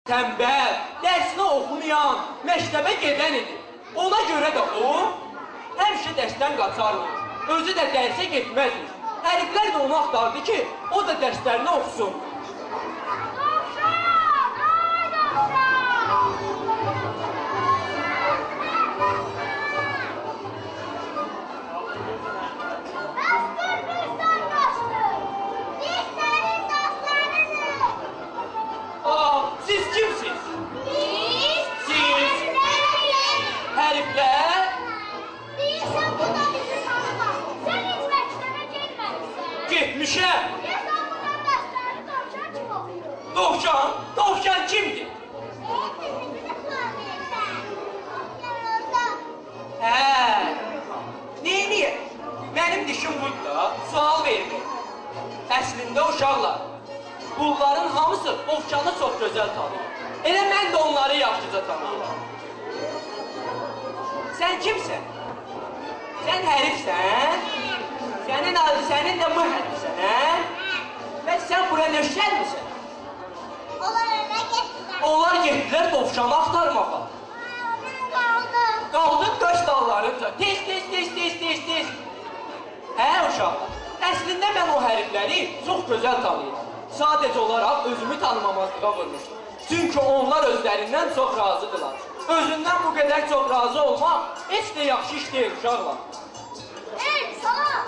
Tənbəl, dərsini oxumayan, məktəbə gedən idi. Ona görə də o, həmişə dərsdən qaçarmış. Özü də dərsə getməzmiş. Həriflər də onu axtardı ki, o da dərslərini oxusun. Siz kimsiz? Siz? Həriflər? Deyirsən, bu da bizi tanıma. Sən heç məktəbə getməlisən. Getmişəm. Deyirsən, buradan dərslərini Dovşan kim oxuyur? Dovşan? Dovşan kimdir? Bizi xülan verirsən. Yoruldum. Neyniyək? Mənim dişim budur da, sual vermək. Əslində uşaqlar, bunların hamısı Dovşanı çox gözəl tanıyır. Elə mən də onları yaxşıca tanıyıram. Sən kimsən? Sən hərifsən? Sənin də mı hərifsən, hə? Və sən bura nöşkər misən? Onlar önə getdilər. Onlar getdilər Dovşanı axtarmağa. Qaldım. Qaldın döş dallarınca. Tez. Hə uşaqlar, əslində mən o hərifləri çox gözəl tanıyıram. Sadəcə olaraq özümü tanımamazlığa vurmuşum. Çünki onlar özlərindən çox razıdırlar. Özündən bu qədər çox razı olmaq heç də yaxşı iş deyil uşaqlar. Salam.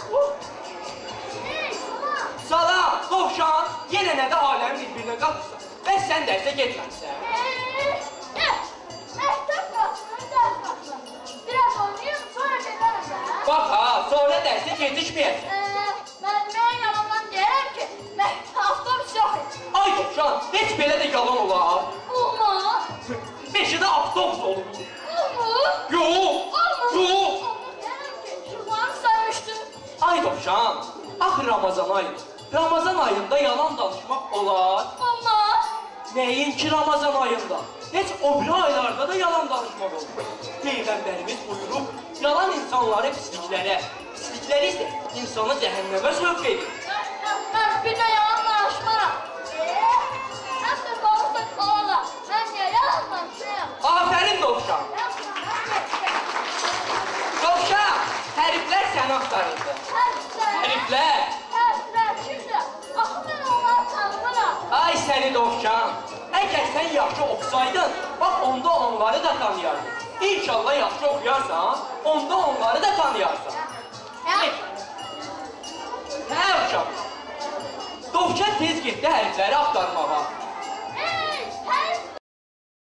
Salam, Dovşan, yenə nədə aləmin bir-birinə qatırsan? Bəs sən dərsə getməlisən? Məktəb qaçsın, dərs qaçsın. Biraz oynayayım, sonra gedərəm. Bax ha, sonra dərsə gecikməyəsən. Mən yalandan deyərəm ki, avtobus yox idi. Ay Dovşan, heç belə də yalan olar. Olmaz. Meşədə avtobus olur. Olmaz. Yox. Deyərəm ki, şufanı sərmişdim. Ay Dovşan, axı Ramazan ayıdır. Ramazan ayında yalan danışmaq olar. Olmaz. Nəyinki Ramazan ayında? Heç o biri aylarda da yalan danışmaq olur. Peyğəmbərimiz buyurub, yalan insanları pislikləri isə insanı cəhənnəmə sövq edir. Mən bir də yalan danışmaram. Hətta qalırsa qalala. Mən niyə yalan danışıram? Afərin Dovşan. Dovşan, həriflər səni axtarırdı. Həriflər? Həriflər kimdir? Axı mən onları tanımıram. Ay səni Dovşan, əgər sən yaxşı oxusaydın, bax onda onları da tanıyardın. İnşallah yaxşı oxuyarsan, onda onları da tanıyarsan. Hə uşaq, Dovşan tez getdi hərifləri axtarmağa.